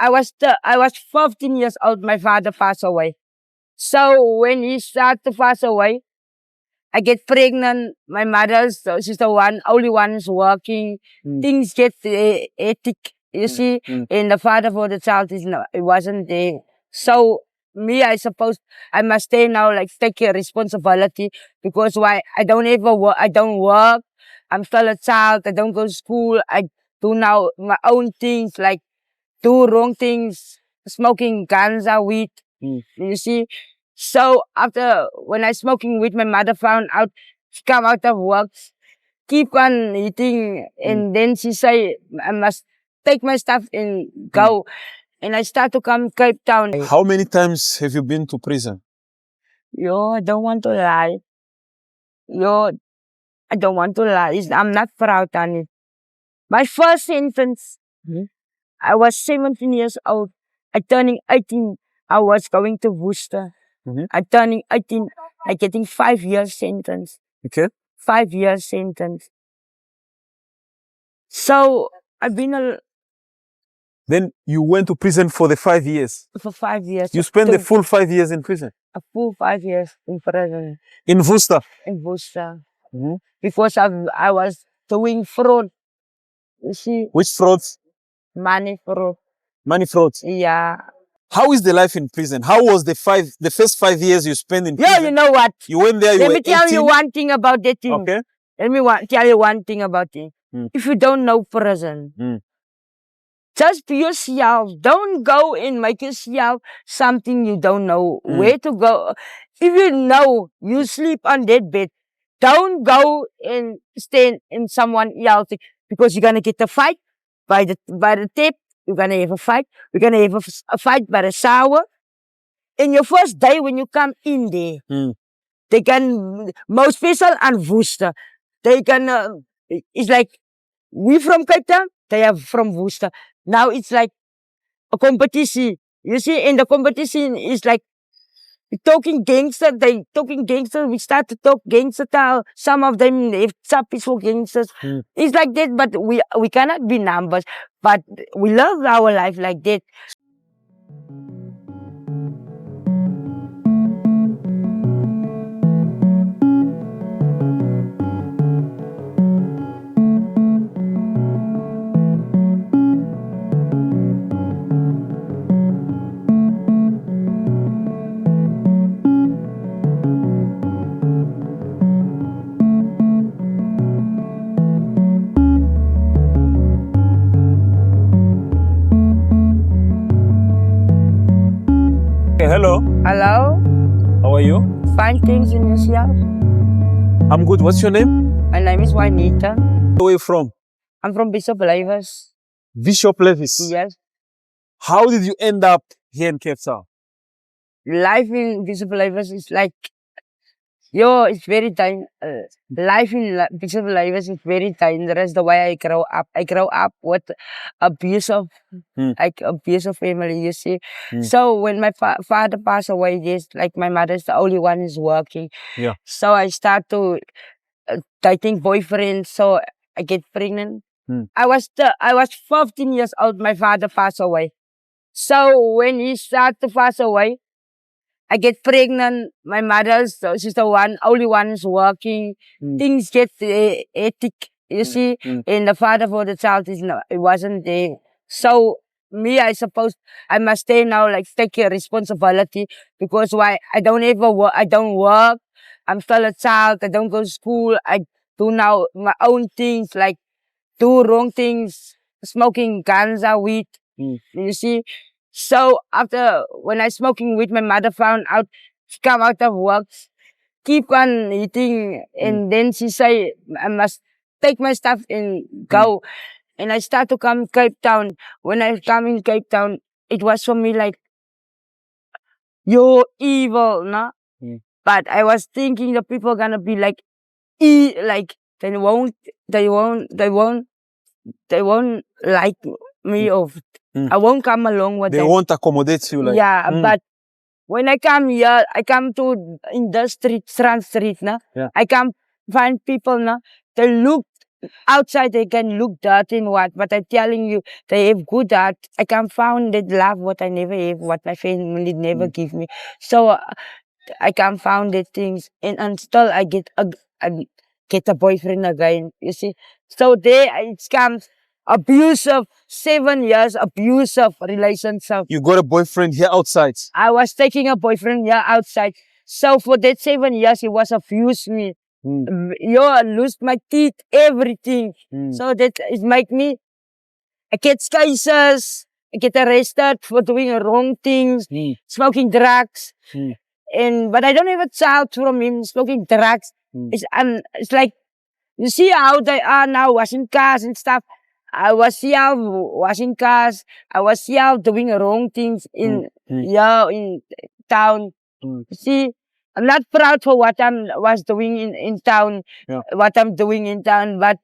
I was 15 years old. My father passed away. So when he started to pass away, I get pregnant. My mother's, she's the only one who's working. Things get hectic, you see. And the father for the child it wasn't there. So me, I suppose I must stay now, like take a responsibility because why I don't ever work. I don't work. I'm still a child. I don't go to school. I do now my own things, like do wrong things, smoking ganja, weed. You see. So after when I smoking weed, my mother found out. She come out of work, keep on eating, and then she say I must take my stuff and go. And I start to come Cape Town. How many times have you been to prison? Yo, I don't want to lie. Yo, I don't want to lie. I'm not proud on it. My first sentence, I was 17 years old. I turning 18. I was going to Worcester. I turning 18. I getting 5 years sentence. Okay. 5 years sentence. So I've been Then you went to prison for the 5 years. for 5 years. You spent the full 5 years in prison. A full 5 years in prison In Worcester. in Worcester. Because I was doing fraud. You see, Which frauds? money fraud. Money frauds. Yeah. How is the life in prison? How was the first 5 years you spent in prison? Yeah, you know what? You went there, you Let were me tell 18? you one thing about that thing. Okay. Let me tell you one thing about it. If you don't know prison, just be yourself. Don't go and make yourself something you don't know where to go. If you know you sleep on that bed, don't go and stay in someone else because you're gonna get a fight by the tip. You're gonna have a fight. You're gonna have a fight by the shower. In your first day when you come in there, they can most special and Worcester. They can. It's like we from Cape Town. They are from Worcester. Now it's like a competition. You see, in the competition is like talking gangster. They talking gangster. We start to talk gangster style. Some of them have some peaceful gangsters. It's like that, but we cannot be numbers. But we love our life like that. Okay, hello. Hello, How are you? fine things in yourself. I'm good. What's your name? My name is Juanita. Where are you from? I'm from Bishop Livers. Bishop Levis. Yes. How did you end up here in Cape Town? Life in Bishop Livers is like, it's very time. Life in Bishop Livers is very dangerous. The way I grow up. I grow up with abusive, like abusive family, you see. So when my father passed away, like my mother's the only one who's working. Yeah. So I start to dating boyfriends. So I get pregnant. I was 15 years old. My father passed away. So when he started to pass away, I get pregnant. My mother's, she's the only one who's working. Things get hectic, you see. And the father for the child it wasn't there. So me, I suppose I must stay now, like take a responsibility because why I don't ever work. I don't work. I'm still a child. I don't go to school. I do now my own things, like do wrong things, smoking ganja, weed. You see. So after when I smoking weed, my mother found out. She come out of work, keep on eating, and then she say I must take my stuff and go. And I start to come Cape Town. When I come in Cape Town, it was for me like you're evil, no? But I was thinking the people gonna be like, like they won't like me or I won't come along with They them. won't accommodate you like. Yeah, but when I come here, I come to in the street, Strand Street, no? Yeah. I come find people, no? They look outside they can look dirty and what, but I'm telling you, they have good heart. I can found that love what I never have, what my family never give me. So I can found the things, and still I get a boyfriend again. You see, so there it comes abusive 7 years abusive relationship. You got a boyfriend here outside. I was taking a boyfriend here outside. So for that 7 years, he was abused me. You lose my teeth, everything. So that it make me, I get cases, I get arrested for doing wrong things, smoking drugs. But I don't have a child from him smoking drugs. It's like, you see how they are now washing cars and stuff. I was here washing cars. I was here doing wrong things in town. You see, I'm not proud for what I was doing in town, what I'm doing in town, but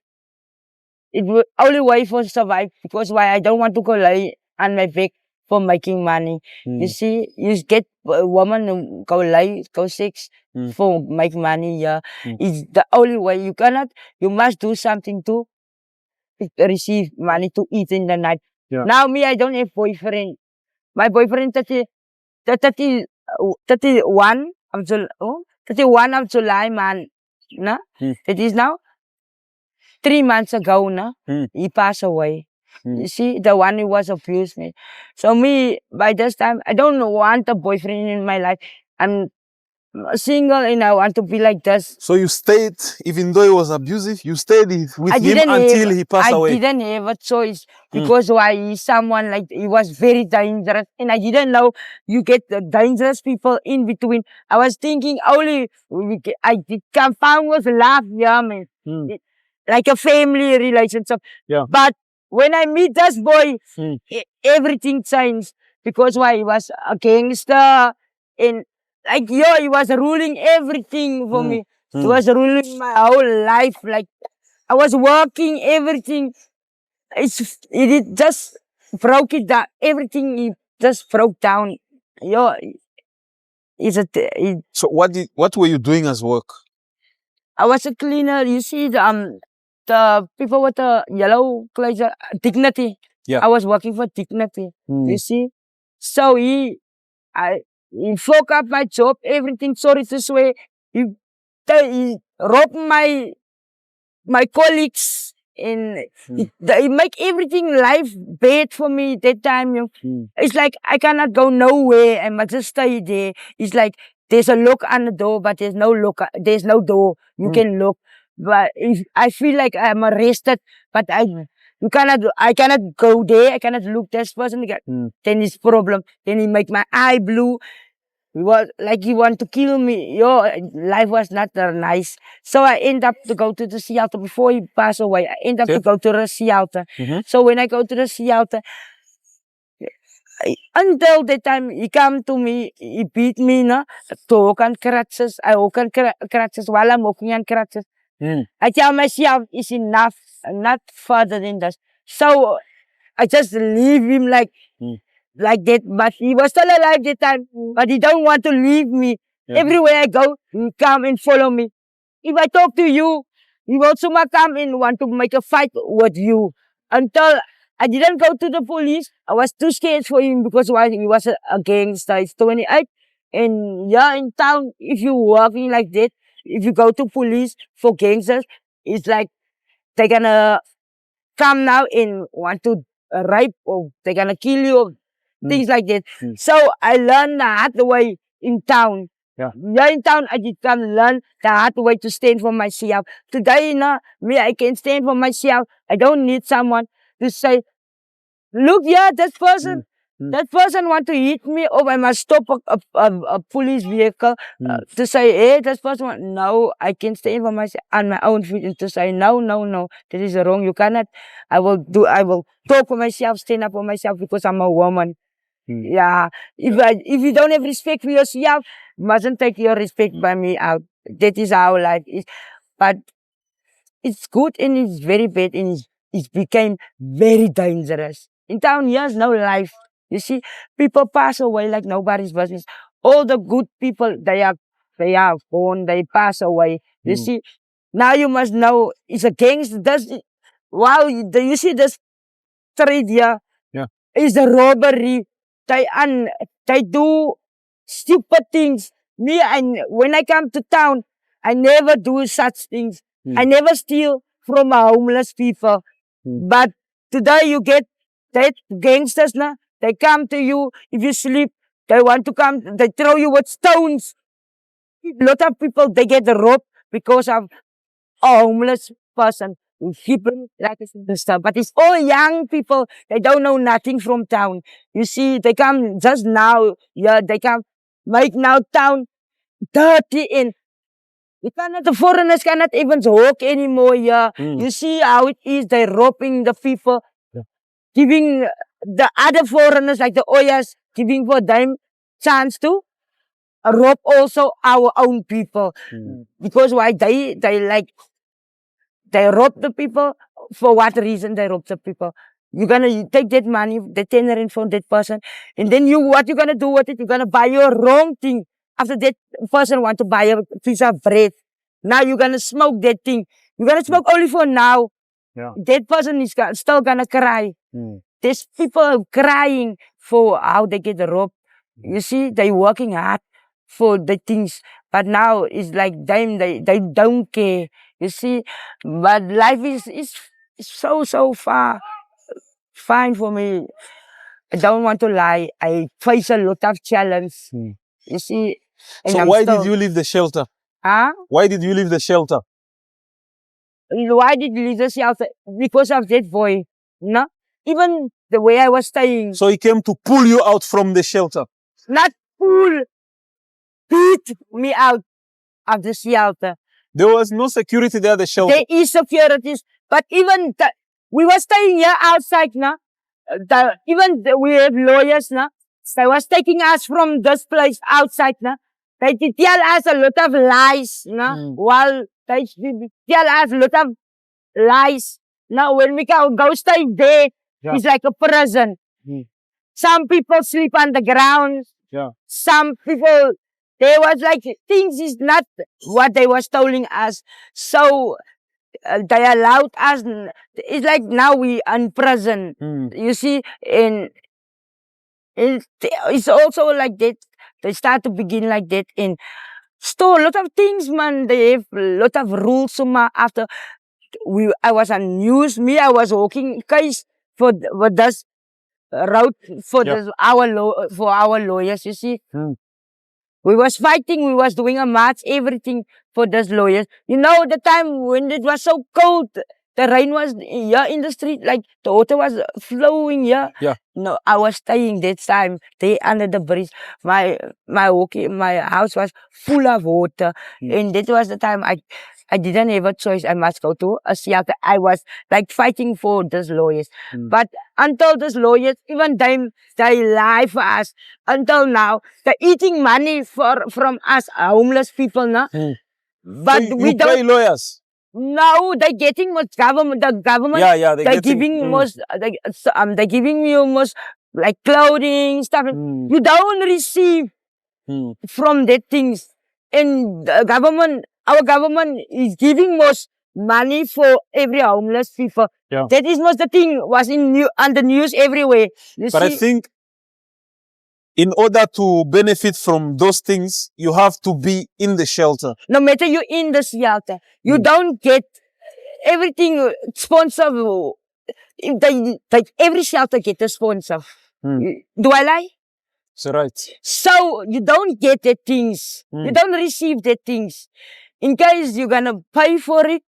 it was only way for survive because why I don't want to go lay on my back for making money. You see, you get a woman who go lay, go sex for make money. Yeah, it's the only way. You must do something to receive money to eat in the night. Now me, I don't have boyfriend. My boyfriend 31 of July, 31 of July, man. No? It is now 3 months ago, no? He passed away. You see, the one who was abused me. So me, by this time, I don't want a boyfriend in my life. I'm single and I want to be like this. So you stayed, even though he was abusive, you stayed with him until he passed away. I didn't have a choice because why he's someone like, he was very dangerous and I didn't know you get the dangerous people in between. I was thinking only I can found with love, yeah, man. Like a family relationship. But when I meet this boy, everything changed because why he was a gangster and like, he was ruling everything for me. He was ruling my whole life. Like, I was working, everything. It just broke it down. Everything just broke down. So what were you doing as work? I was a cleaner. You see the people with the yellow clothes, Dignity. I was working for Dignity. You see, so he fuck up my job, everything. Sorry to swear. He robbed my colleagues and he make everything life bad for me that time. It's like I cannot go nowhere. I must just stay there. It's like there's a lock on the door, but there's no lock. There's no door. You can look. But if I feel like I'm arrested, but I cannot go there. I cannot look this person. Then it's problem. Then he make my eye blue. He was like he want to kill me. Your life was not nice. So I end up to go to the shelter before he passed away. I end up to go to the shelter. So when I go to the shelter, until that time he come to me, he beat me, no? Talk on crutches. I walk on crutches while I'm walking on crutches. I tell myself it's enough, not further than this. So I just leave him like that. But he was still alive that time. But he don't want to leave me. Everywhere I go, he come and follow me. If I talk to you, he will also come and want to make a fight with you. Until I didn't go to the police. I was too scared for him because he was a gangster. He's 28. And in town, if you working like that, if you go to police for gangsters, it's like they're gonna come now and want to rape or they're gonna kill you, things like that. So I learned the hard way in town. In town, I did come learn the hard way to stand for myself. Today, me, I can stand for myself. I don't need someone to say, look, this person, that person want to hit me, or I must stop a police vehicle to say, hey, this person, no, I can stand for myself on my own feet and to say, no, that is wrong. You cannot. I will talk for myself, stand up for myself because I'm a woman. If you don't have respect for yourself, mustn't take your respect by me out. That is how life is. But it's good and it's very bad and it became very dangerous. In town, here's no life. You see, people pass away like nobody's business. All the good people, they are gone, they pass away. You see, Now you must know it's against this. Wow, you see this trade here Yeah. is a robbery. They do stupid things. Me, when I come to town, I never do such things. I never steal from homeless people. But today you get that gangsters now. They come to you if you sleep. They want to come. They throw you with stones. A lot of people they get robbed because of a homeless person. We keep them like this stuff. But it's all young people. They don't know nothing from town. You see, they come just now. Yeah, they come make now town dirty in. You cannot, the foreigners cannot even walk anymore. Yeah, you see how it is. They're robbing the people, giving the other foreigners like the Oyas, giving for them chance to rob also our own people. Because why they rob the people. For what reason they rob the people? You're gonna take that money, the 10 rand from that person, and then what you gonna do with it? You're gonna buy your wrong thing. After that person want to buy a piece of bread, now you're gonna smoke that thing. You're gonna smoke only for now. Yeah. That person is still gonna cry. There's people crying for how they get robbed. You see, they working hard for the things, but now it's like them. They don't care. You see, but life is so fine for me. I don't want to lie. I face a lot of challenge. You see. And So why did you leave the shelter? Huh? Why did you leave the shelter? Why did you leave the shelter? Because of that boy. No? Even the way I was staying. So he came to pull you out from the shelter? Not pull. Beat me out of the shelter. There was no security there at the shelter? There is securities. But even we were staying here outside now. We have lawyers now. They was taking us from this place outside now. They tell us a lot of lies now. While they tell us a lot of lies. Now when we go stay there, it's like a prison. Some people sleep on the ground. Some people, there was like, things is not what they was telling us. So, they allowed us, it's like now we in prison. You see, and it's also like that. They start to begin like that in store. A lot of things, man. They have a lot of rules. After I was on news. I was walking case for this route for our lawyers. You see, we was fighting. We was doing a march, everything for those lawyers. You know, the time when it was so cold, the rain was here in the street, like the water was flowing here. No, I was staying that time there under the bridge. My house was full of water, and that was the time I didn't have a choice. I must go to a shelter. I was like fighting for those lawyers, but until those lawyers, even them, they lie for us. Until now, they're eating money from us homeless people now. But so we don't pay lawyers. No, they're getting most government. The government, they're giving most. They're giving you most like clothing stuff. You don't receive from that things, and the government, our government is giving most money for every homeless people. That is most the thing was on the news everywhere. But I think in order to benefit from those things, you have to be in the shelter. No matter you're in the shelter, you don't get everything sponsored. Like every shelter get a sponsor. Do I lie? So right. So you don't get the things. You don't receive the things. In case you're gonna pay for it,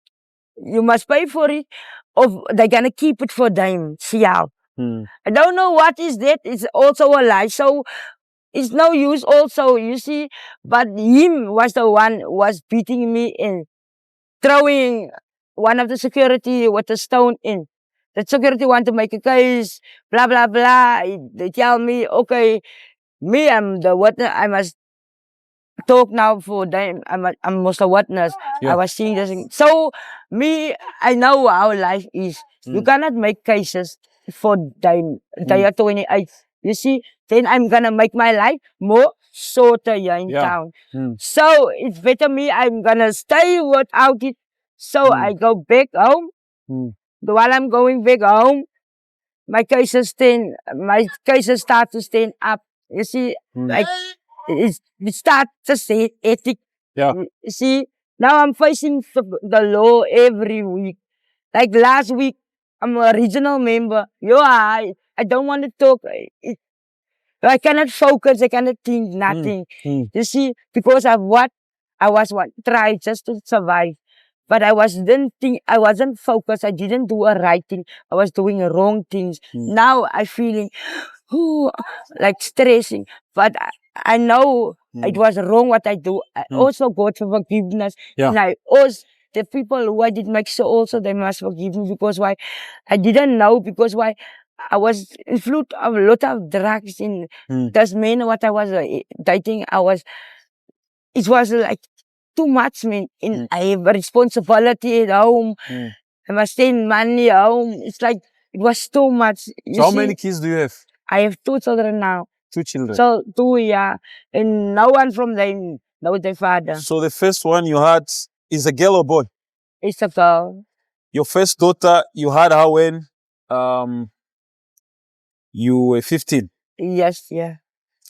you must pay for it, or they're gonna keep it for them. See how? I don't know what is that. It's also a lie. So it's no use also, you see. But him was the one was beating me and throwing one of the security with a stone in. The security want to make a case, blah, blah, blah. They tell me, okay, I'm the witness. I must talk now for them. I'm most a witness. I was seeing this. So I know how life is. You cannot make cases for them. They are 28. You see, then I'm gonna make my life more shorter here in town. So it's better I'm gonna stay without it. So I go back home. While I'm going back home, my cases start to stand up. You see, like it start to say ethic. Yeah. You see, now I'm facing the law every week. Like last week, I'm a regional member. I don't want to talk. I cannot focus. I cannot think nothing. You see, because of what I was trying just to survive. But I wasn't focused. I didn't do a right thing. I was doing wrong things. Now I feeling, like stressing. But I know it was wrong what I do. I also got forgiveness. Yeah. And I also, the people who I did make sure also they must forgive me because why? I didn't know because why? I was influenced of a lot of drugs in Tasmania. What I was dating, it was like too much, man. I have a responsibility at home. I must send money home. It's like, it was too much. So how many kids do you have? I have 2 children now. 2 children. So 2, yeah. And no one from them knows their father. So the first one you had is a girl or boy? It's a girl. Your first daughter, you had her when you were 15? Yes, yeah.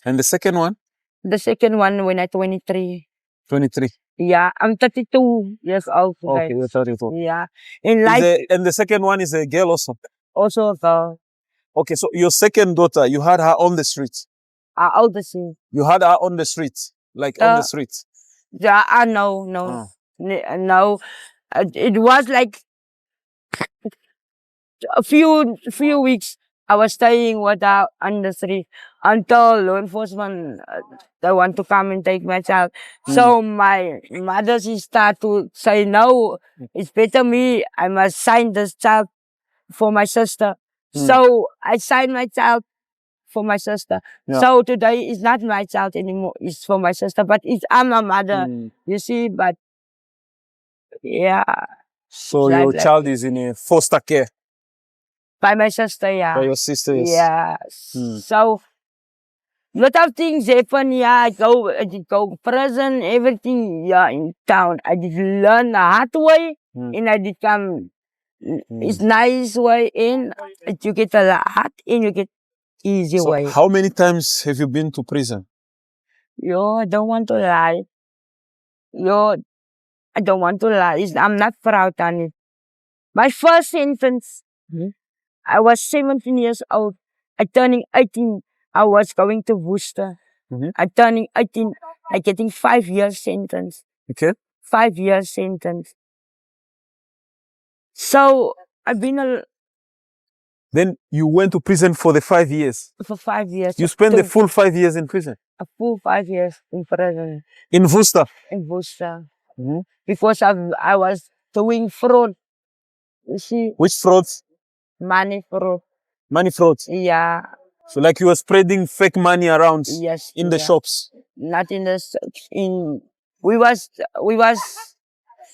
And the second one? The second one when I'm 23. 23. Yeah, I'm 32 years old today. Okay, you're 32. Yeah. In life, And the second one is a girl also? also a girl. Okay, so your second daughter, you had her on the street? Out the sea. You had her on the street? Like on the street? Yeah, no. No. It was like a few weeks I was staying without on the street until law enforcement they want to come and take my child. So my mother she start to say no, it's better me. I must sign this child for my sister. So I signed my child for my sister. Yeah. So today it's not my child anymore. It's for my sister, but I'm a mother. You see, but yeah. So your child is in a foster care? By my sister, yeah. By your sister, yes. Yeah. So, lot of things happen, yeah. I did go prison, everything, yeah, in town. I did learn the hard way, and I did come, it's nice way in. You get a lot hard, and you get easy way. So how many times have you been to prison? I don't want to lie. I don't want to lie. I'm not proud on it. My first sentence, I was 17 years old. I turning 18. I was going to Worcester. I turning 18. I getting 5 years sentence. Okay. 5 years sentence. So I've been Then you went to prison for the 5 years? For 5 years. You spent the full 5 years in prison? A full 5 years in prison. In Worcester? In Worcester. Because I was doing fraud. You see? Which frauds? Money fraud. Money frauds? Yeah. So like you were spreading fake money around? Yes. In the shops? Not in the shops. We was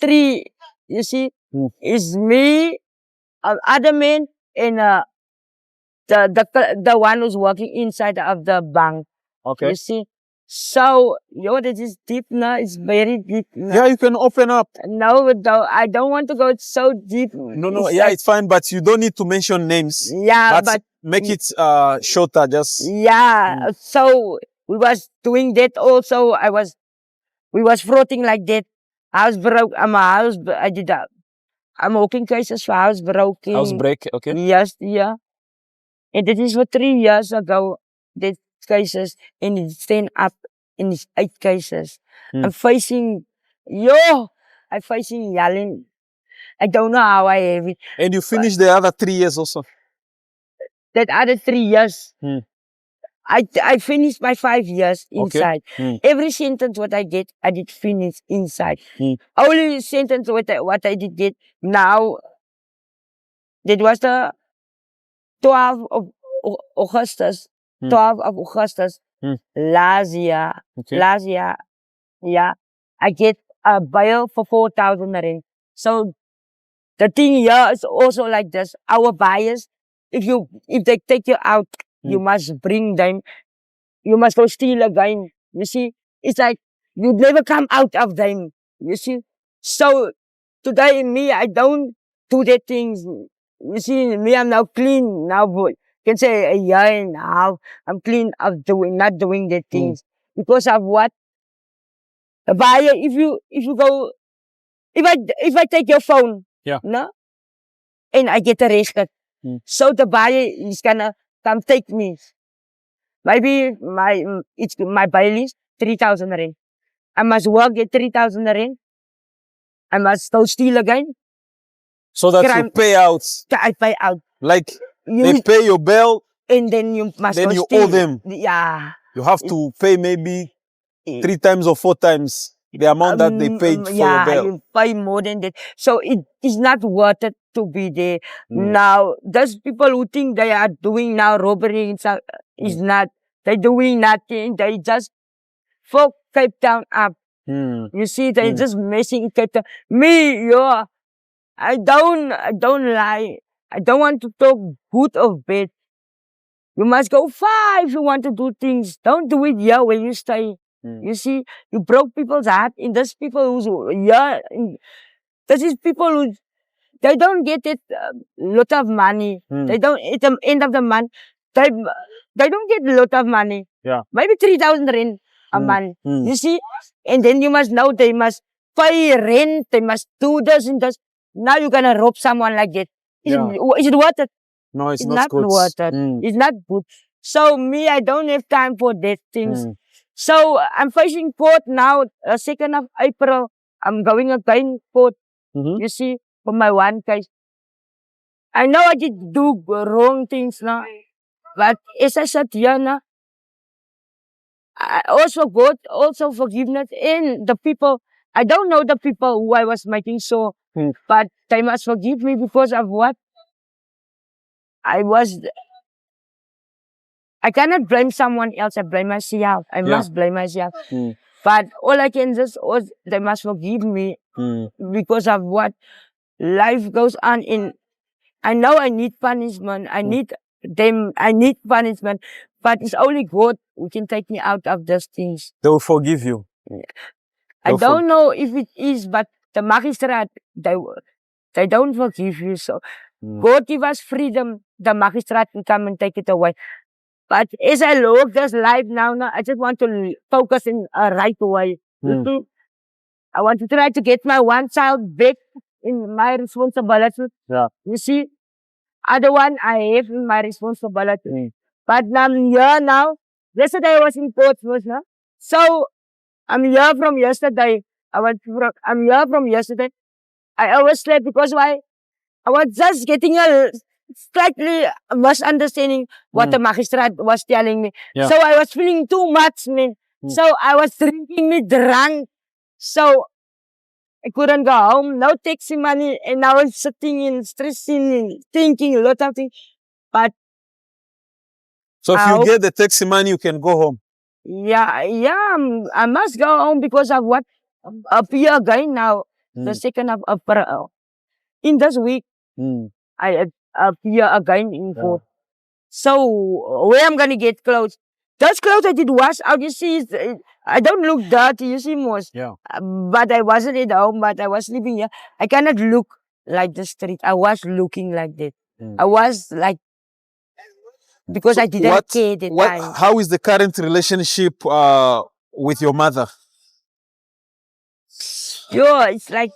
3. You see? It's me, other man, and the one who's working inside of the bank. Okay. You see? So, this is deep now. It's very deep now. Yeah, you can open up. No, I don't want to go so deep. No, yeah, it's fine, but you don't need to mention names. Yeah, but make it shorter, just. Yeah, so we was doing that also. We was floating like that. House broke. I'm working cases for house broken. House break, okay. Yes, yeah. And that is for 3 years ago, that cases, and it's staying up in these 8 cases. I'm facing yelling. I don't know how I have it. And you finished the other 3 years also? That other 3 years, I finished my 5 years inside. Every sentence what I get, I did finish inside. Only sentence what I did get now, that was the 12 of Augustus. 12 of Augustus. Last year. Okay. Last year. Yeah. I get a bail for 4,000 rand. So the thing here is also like this. Our buyers, if they take you out, you must bring them. You must go steal again. You see? It's like you never come out of them. You see? So today me, I don't do that things. You see, me, I'm now clean. Now, you can say a year and a half, I'm clean of not doing that things. Because of what? The buyer, if you go, if I take your phone, no, and I get arrested, so the buyer is gonna come take me. Maybe my bail is 3,000 rand. I must work, get 3,000 rand. I must go steal again. So that you pay out. I pay out. Like they pay your bail. And then you must then go you steal. owe them. Yeah. You have to pay maybe 3 times or 4 times the amount that they paid for your bail. You pay more than that. So it is not worth it to be there. Now, those people who think they are doing now robbery and stuff, is not. They're doing nothing. They just fuck Cape Town up. You see, they're just messing Cape Town. Me, I don't lie. I don't want to talk good or bad. You must go far if you want to do things. Don't do it here where you stay. You see, you broke people's heart. And there's people who's here. This is people who, they don't get it lot of money. They don't, at the end of the month, they don't get a lot of money. Yeah. Maybe 3,000 rand a month. You see? And then you must know they must pay rent. They must do this and this. Now you're going to rob someone like that. Is it worth it? No, it's not good. worth it. It's not good. So me, I don't have time for that things. So I'm facing court now, 2nd of April. I'm going again court. You see, for my one case. I know I did do wrong things now. But as I said here now, I also got also forgiveness in the people. I don't know the people who I was making so, but they must forgive me because of what? I cannot blame someone else. I blame myself. I must blame myself. But all I can just, they must forgive me because of what life goes on in. I know I need punishment. I need them. I need punishment. But it's only God who can take me out of those things. They will forgive you. I don't know if it is, but the magistrate, they don't forgive you. So God give us freedom. The magistrate can come and take it away. But as I look this life now, I just want to focus in a right way. I want to try to get my one child back in my responsibility. Yeah. You see, other one I have in my responsibility. But I'm here now. Yesterday I was in Portsmouth, no? So I'm here from yesterday. I'm here from yesterday. I always slept because why? I was just getting a slightly misunderstanding what the magistrate was telling me. Yeah. So I was feeling too much, man. So I was drinking me drunk. So I couldn't go home. No taxi money. And I was sitting and stressing and thinking a lot of things. But so if you get the taxi money, you can go home. Yeah, I must go home because of what? Up here again now, the 2nd of April. In this week, I appear again in court. So where I'm gonna get clothes? Those clothes I did wash out. You see, I don't look dirty. You see, most. Yeah. But I wasn't at home. But I was living here. I cannot look like the street. I was looking like that. I was like, because I didn't care at the time. How is the current relationship with your mother? It's like,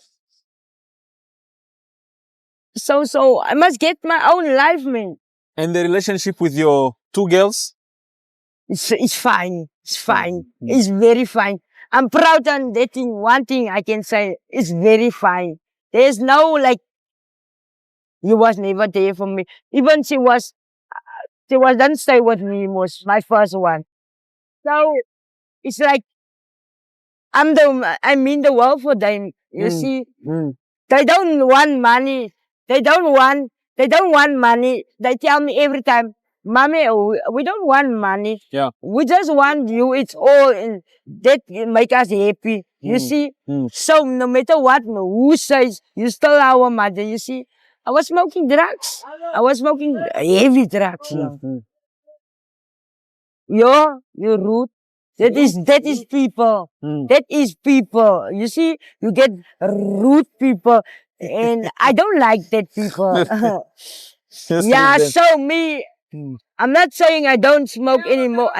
so I must get my own life, man. And the relationship with your 2 girls? It's fine. It's fine. It's very fine. I'm proud on that thing. One thing I can say, it's very fine. There's no like, you was never there for me. Even she doesn't stay with me, was my first one. So it's like, I mean the world for them. You see, they don't want money. They don't want money. They tell me every time, Mommy, we don't want money. Yeah. We just want you. It's all that make us happy. You see? So no matter what, who says, you still our mother. You see? I was smoking drugs. I was smoking heavy drugs. You're rude. That is people. That is people. You see, you get rude people, and I don't like that people. Yeah, so me, I'm not saying I don't smoke anymore.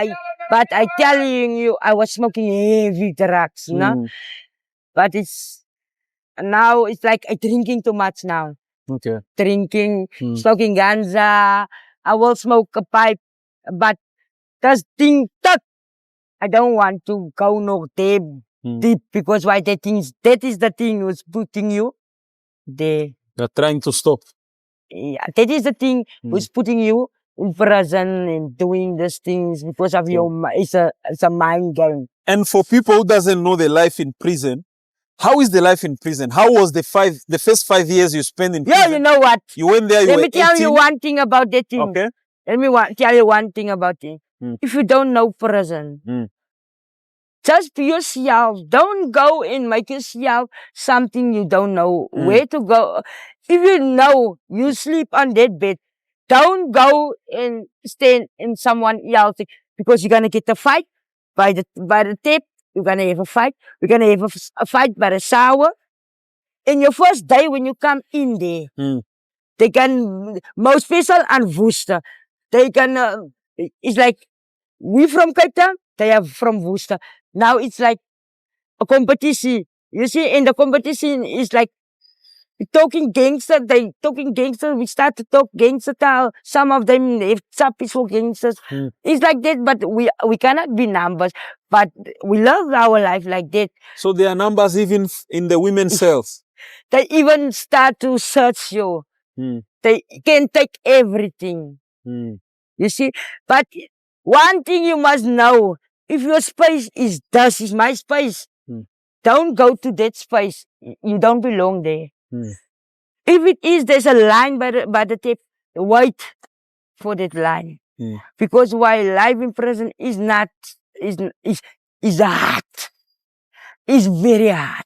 But I telling you, I was smoking heavy drugs, no? But now it's like I drinking too much now. Okay. Drinking, smoking ganja. I will smoke a pipe, but that's thing that I don't want to go no deep, deep because why that is the thing who's putting you there. You're trying to stop. Yeah, that is the thing who's putting you in prison and doing these things because of your it's a mind game. And for people who doesn't know the life in prison, how is the life in prison? How was the first 5 years you spent in prison? Yeah, you know what? You went there, you Let were me tell 18? you one thing about that thing. Okay. Let me tell you one thing about it. If you don't know prison, just be yourself. Don't go and make yourself something you don't know where to go. If you know you sleep on that bed, don't go and stay in someone else because you're gonna get a fight by the tip. You're gonna have a fight. You're gonna have a fight by the shower. In your first day when you come in there, they can most special and Worcester. They can. It's like we from Cape Town. They are from Worcester. Now it's like a competition. You see, in the competition is like talking gangster. They talking gangster. We start to talk gangster style. Some of them have peaceful gangsters. It's like that, but we cannot be numbers. But we love our life like that. So there are numbers even in the women's cells. They even start to search you. They can take everything. You see, but one thing you must know: if your space is this is my space, don't go to that space. You don't belong there. If it is, there's a line by the tip. Wait for that line, because while life in prison is not is hard. It's very hard.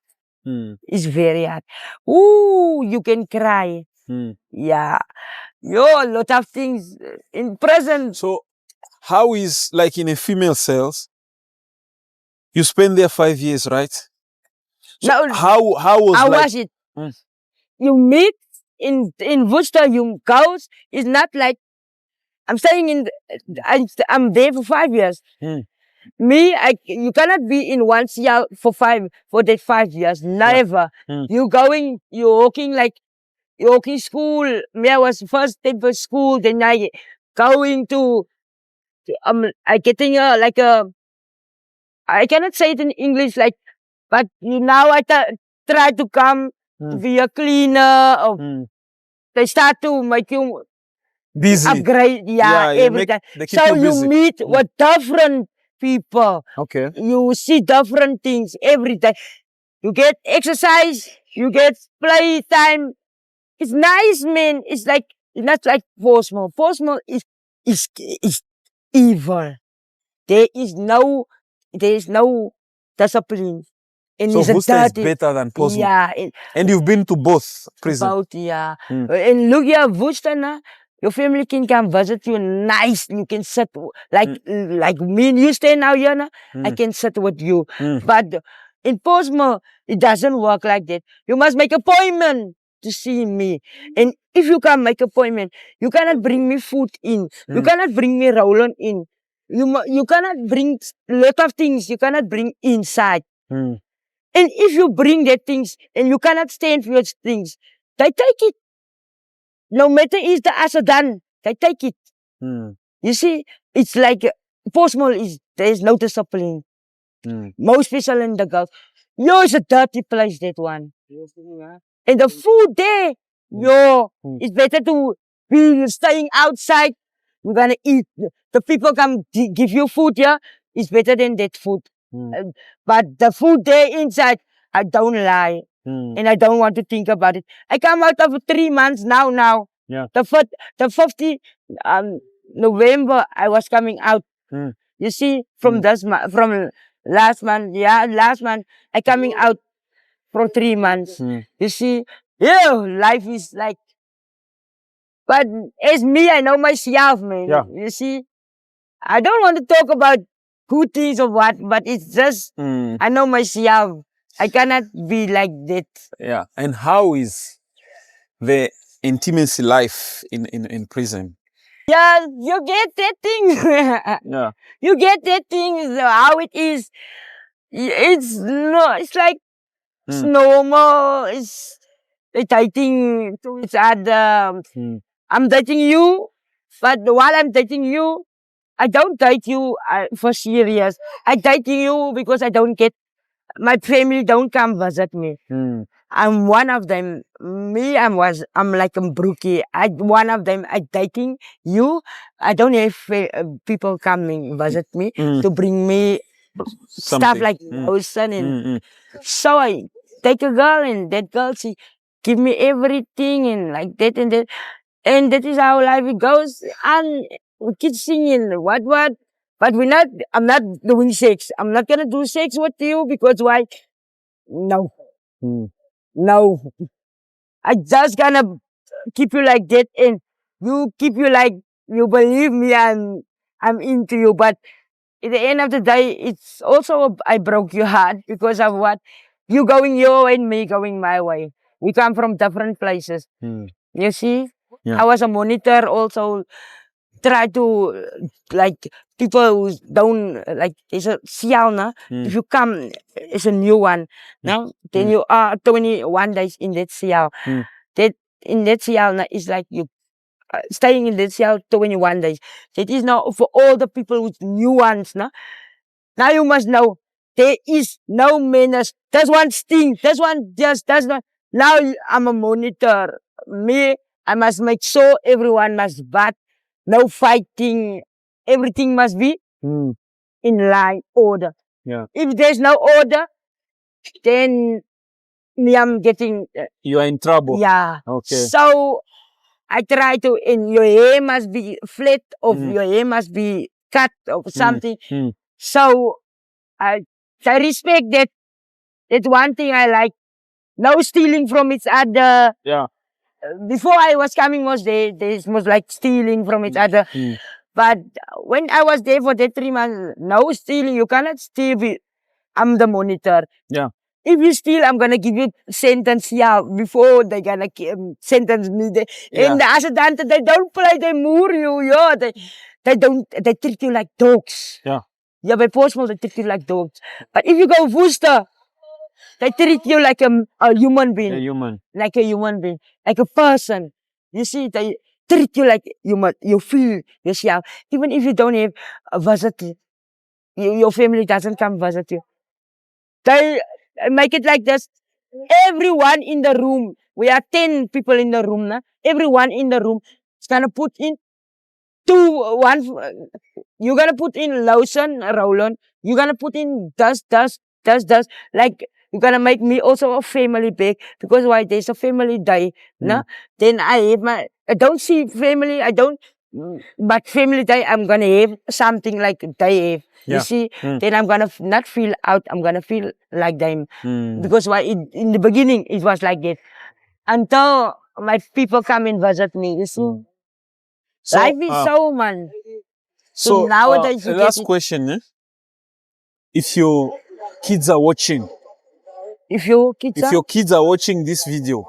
It's very hard. Ooh, you can cry. Yeah, a lot of things in prison. So, how is like in a female cells? You spend there 5 years, right? So now, how was it? You meet in Worcester, you goes. It's not like I'm staying I'm there for 5 years. Me, you cannot be in one cell for that 5 years. Never. You walking school. Me, I was first day for school, then I going to I getting I cannot say it in English but now I try to come to be a cleaner or they start to make you busy, upgrade, every time. So you meet with different people. Okay. You see different things every day. You get exercise, you get play time. It's nice, man. It's not like Portsmouth. Portsmouth is evil. There is no discipline. And so Worcester is better than Portsmouth. Yeah. And you've been to both prisons. Both, yeah. And look here, Worcester, your family can come visit you nice. You can sit like me and you stay now here. I can sit with you. But in Portsmouth, it doesn't work like that. You must make appointment to see me. And if you can't make appointment, you cannot bring me food in. You cannot bring me Roland in. You cannot bring a lot of things. You cannot bring inside. And if you bring that things and you cannot stand for your things, they take it. No matter is the Asadan, they take it. You see, it's like Portsmouth there is no discipline. Most people in the Gulf. It's a dirty place, that one. And the food there, it's better to be staying outside. You're gonna eat. The people come give you food here. It's better than that food. But the food there inside, I don't lie. And I don't want to think about it. I come out of 3 months now. Yeah. The 50 November, I was coming out. You see, from from last month, I coming out for 3 months. You see, life is like, but as me, I know myself, man. Yeah. You see, I don't want to talk about good things or what, but it's just, I know myself. I cannot be like that. Yeah. And how is the intimacy life in prison? Yeah, you get that thing. Yeah. You get that thing, how it is. It's no, it's like, it's normal. It's dating to each other. I'm dating you, but while I'm dating you, I don't date you for serious. I dating you because I don't get, my family don't come visit me. I'm one of them. Me, I'm like a brookie. One of them. I dating you. I don't have people coming visit me to bring me stuff like lotion and so I take a girl and that girl she give me everything and like that and that is how life it goes and we keep singing what but I'm not doing sex. I'm not gonna do sex with you because why? No. No. I just gonna keep you like that and you keep you like you believe me I'm into you but at the end of the day, it's also I broke your heart because of what you going your way and me going my way. We come from different places. You see, I was a monitor also. Try to like people who don't like it's a sial. If you come, it's a new one. Now then you are 21 days in that sial. That in that sial is like you staying in that cell 21 days. That is now for all the people with new ones. Now you must know there is no menace. There's one sting. There's one just does not. Now I'm a monitor. Me, I must make sure everyone must bat. No fighting. Everything must be in line, order. Yeah. If there's no order, then me, I'm getting. You are in trouble. Yeah. Okay. So I try to, and your hair must be flat, or your hair must be cut, or something. So I respect that. That's one thing I like. No stealing from each other. Yeah. Before I was coming, was there was like stealing from each other. But when I was there for that 3 months, no stealing. You cannot steal. I'm the monitor. Yeah. If you steal, I'm gonna give you sentence before they gonna sentence me. In the accident, they don't play, they moor you, they treat you like dogs. Yeah. Yeah, by Portsmouth, they treat you like dogs. But if you go Worcester, they treat you like a human being. A human. Like a human being. Like a person. You see, they treat you like you feel yourself. Even if you don't have a visit, your family doesn't come visit you. They make it like this. Everyone in the room, we are 10 people in the room. Everyone in the room is going to put in you're going to put in lotion, roll-on. You're going to put in dust. Like, you're going to make me also a family bag because why? There's a family day. Then I don't see family, but family day, I'm going to have something like they have. You see, then I'm going to not feel out. I'm going to feel like them. Because why? In the beginning, it was like that. Until my people come and visit me, you see. So, life is so, man. So nowadays, last question. If your kids are watching, if your kids are watching this video,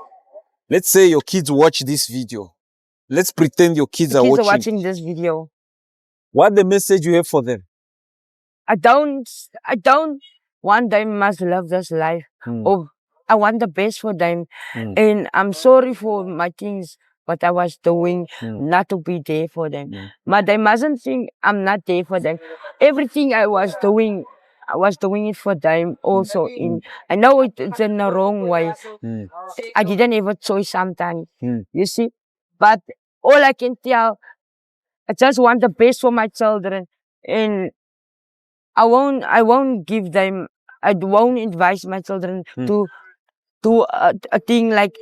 let's say your kids watch this video. Let's pretend your kids are watching this video. What the message you have for them? I don't want them must love this life. Oh, I want the best for them. And I'm sorry for my things, what I was doing, not to be there for them. But they mustn't think I'm not there for them. Everything I was doing it for them also. I know it's in the wrong way. I didn't have a choice sometimes. You see? But all I can tell, I just want the best for my children. And I won't give them, I won't advise my children to do a thing like,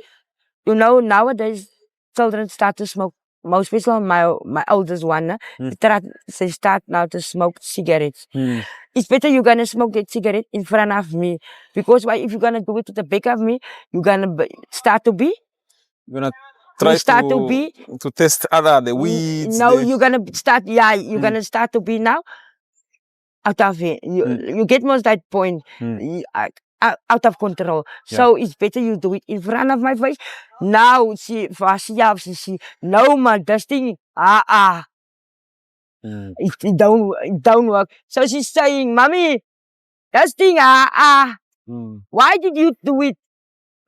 nowadays children start to smoke. Most especially my oldest one, they start now to smoke cigarettes. It's better you're gonna smoke that cigarette in front of me. Because why? If you're gonna do it to the back of me, you're gonna start to be. You're gonna try to test the weeds. No, you're gonna start, you're gonna start to be now. out of it. You get most that point. Out of control. So it's better you do it in front of my face. Now she no man, this thing it don't work. So she's saying, Mommy, this thing why did you do it?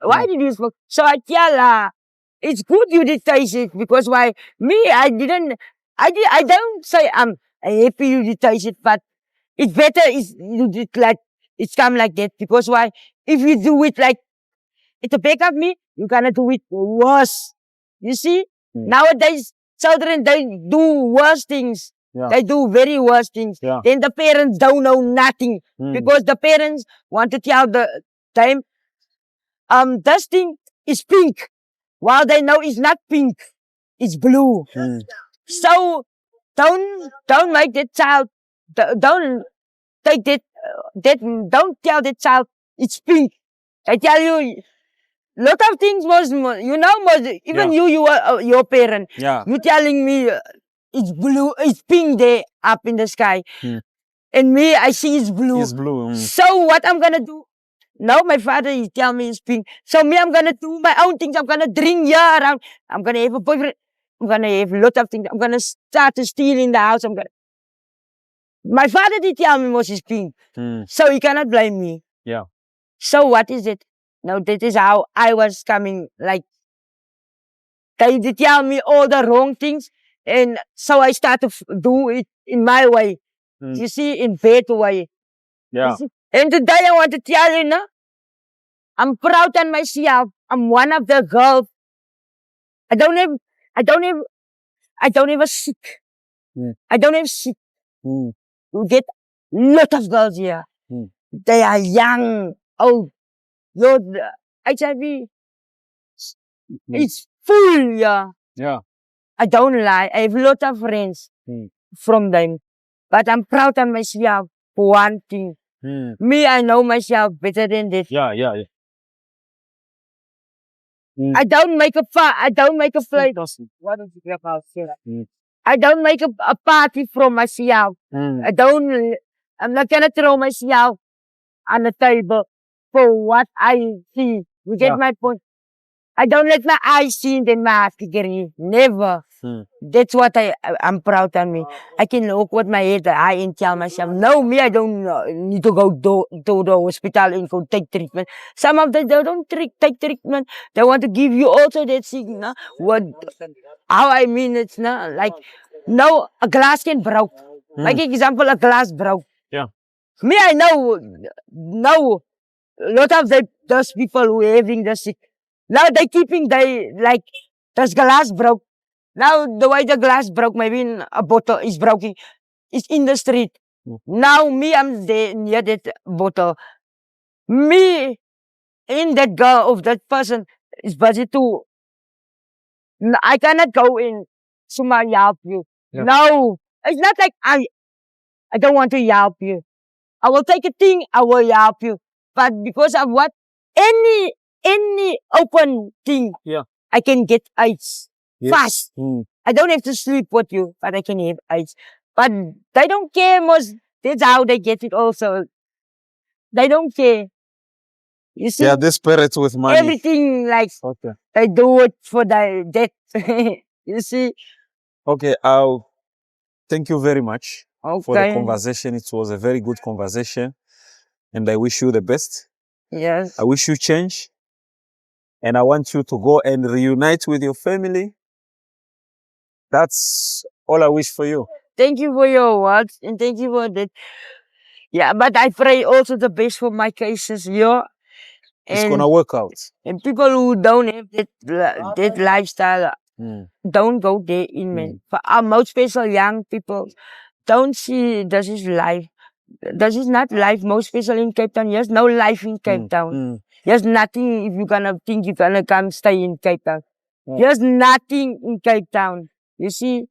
Why did you smoke? So I tell her, it's good you did taste it because why me I don't say I'm happy you did taste it, but it's better is you did like it's come like that because why if you do it like at the back of me, you're gonna do it worse. You see? Nowadays children they do worse things. They do very worse things. Then the parents don't know nothing because the parents want to tell them this thing is pink. While they know it's not pink, it's blue. So don't make that child don't take that don't tell the child it's pink. I tell you lot of things was even you are your parent. You telling me it's blue, it's pink there up in the sky. And me, I see it's blue. It's blue. So what I'm gonna do? Now my father, he tell me it's pink. So me, I'm gonna do my own things. I'm gonna drink here around. I'm gonna have a boyfriend. I'm gonna have a lot of things. I'm gonna start to steal in the house. My father did tell me was his pink. So he cannot blame me. So what is it? Now that is how I was coming. Like they did tell me all the wrong things. And so I started to do it in my way. You see, in better way. And today I want to tell you, I'm proud on myself. I'm one of the girls. I don't have a sick. I don't have sick. You get lot of girls here. They are young, old. Your HIV, it's full, I don't lie. I have a lot of friends from them. But I'm proud of myself for one thing. Me, I know myself better than this. I don't make I don't make a flight. Why don't you get out here? I don't make a party from myself. I'm not gonna throw myself on the table for what I see. You get my point? I don't let my eyes see in the mask again. Never. That's what I'm proud of me. I can look with my head high and tell myself, no, me, I don't need to go to the hospital and go take treatment. Some of them, they don't take treatment. They want to give you also that signal. How I mean it's not like, no, a glass can break. Like example, a glass broke. Me, I know, a lot of those people who are having the sick. Now they keeping this glass broke. Now the way the glass broke, maybe a bottle is broken. It's in the street. Now me, I'm there near that bottle. Me in that girl of that person is busy too. I cannot go in. Somebody help you. No, it's not like I don't want to help you. I will take a thing. I will help you. But because of what? Any open thing, I can get AIDS fast. I don't have to sleep with you, but I can have AIDS. But they don't care most. That's how they get it also. They don't care. You see? They are desperate with money. Everything they do it for their death. You see? Okay, thank you very much for the conversation. It was a very good conversation. And I wish you the best. Yes. I wish you change. And I want you to go and reunite with your family. That's all I wish for you. Thank you for your words and thank you for that. Yeah, but I pray also the best for my cases here. It's gonna work out. And people who don't have that lifestyle, don't go there in, man. For our most special young people, don't see this is life. This is not life, most special in Cape Town. There's no life in Cape Town. There's nothing if you're gonna think you're gonna come stay in Cape Town. There's nothing in Cape Town. You see,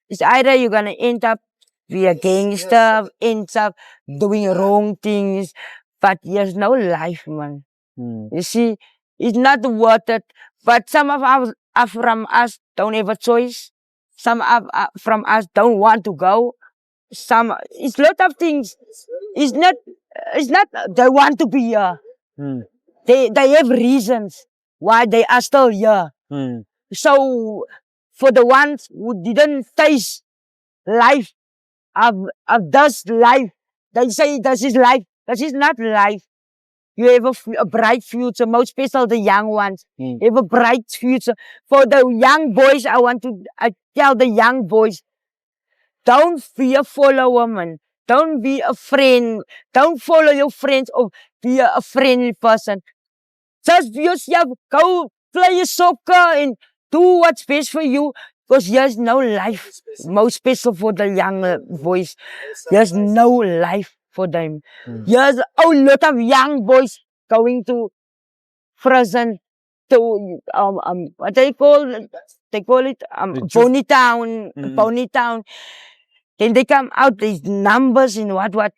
it's either you're gonna end up be a gangster, end up doing wrong things, but there's no life, man. You see, it's not worth it. But some of us from us don't have a choice. Some from us don't want to go. it's lot of things. It's not they want to be here. They have reasons why they are still here. So for the ones who didn't taste life of this life, they say this is life. This is not life. You have a bright future, most especially the young ones. You have a bright future. For the young boys, I tell the young boys, don't be a follower, man. Don't be a friend. Don't follow your friends or be a friendly person. Just be yourself. Go play soccer and do what's best for you. Because there's no life, most special for the young boys. There's no life for them. There's a lot of young boys going to prison, to what they call it? They call it Pony Town. Pony Town. Then they come out, these numbers and what.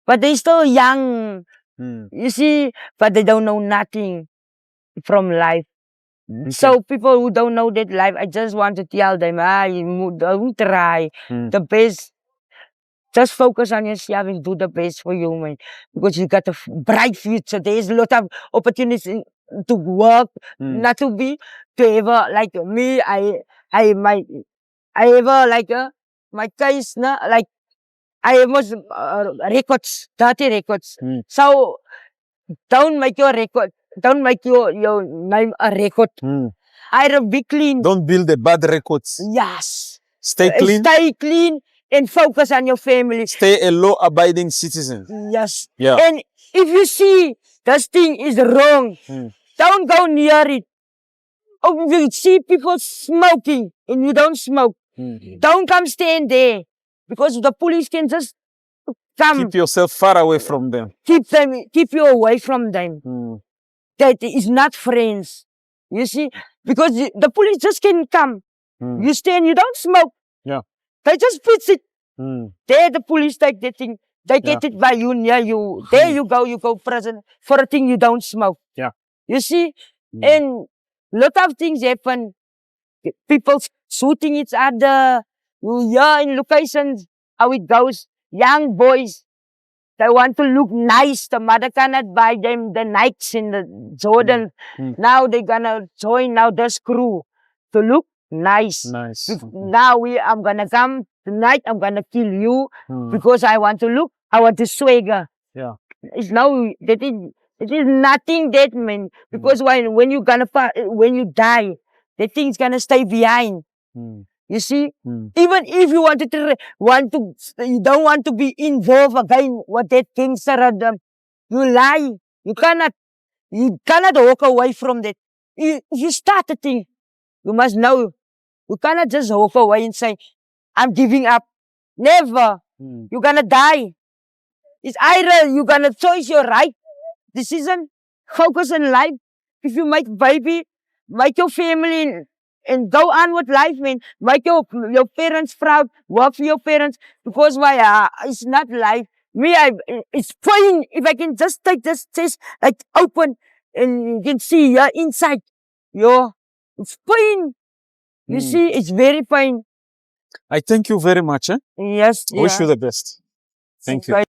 But they're still young. You see, but they don't know nothing from life. So people who don't know that life, I just want to tell them, don't try the best. Just focus on yourself and do the best for you, man. Because you got a bright future. There's a lot of opportunities to work, not to be, to ever, like me, I ever, like, my case, like, I have most records, dirty records. So, don't make your record, don't make your name a record. Either be clean. Don't build the bad records. Yes. Stay clean. Stay clean and focus on your family. Stay a law-abiding citizen. Yes. Yeah. And if you see this thing is wrong, don't go near it. Or if you see people smoking and you don't smoke, don't come stand there. Because the police can just come. Keep yourself far away from them. Keep you away from them. That is not friends. You see? Because the police just can come. You stand, you don't smoke. Yeah. They just put it. There the police take that thing. They get it by you, near you. There you go prison for a thing you don't smoke. Yeah. You see? And lot of things happen. People shooting each other. Yeah, in locations, how it goes. Young boys, they want to look nice. The mother cannot buy them the Nikes and the Jordan. Now they're gonna join now this crew to look nice. Now I'm gonna come tonight. I'm gonna kill you because I want to look. I want to swagger. Yeah. It's now that it is nothing that man. Because when you die, the thing's gonna stay behind. You see, even if you you don't want to be involved again with that gangster, you lie. You cannot walk away from that. If you start a thing, you must know. You cannot just walk away and say, I'm giving up. Never. You're gonna die. It's either you're gonna choose your right decision, focus on life. If you make baby, make your family and go on with life, man. Make your parents proud, work for your parents. Because it's not life. It's pain. If I can just take this chest, like open, and you can see inside. It's pain. You see, it's very pain. I thank you very much. Yes. Wish you the best. Thank you.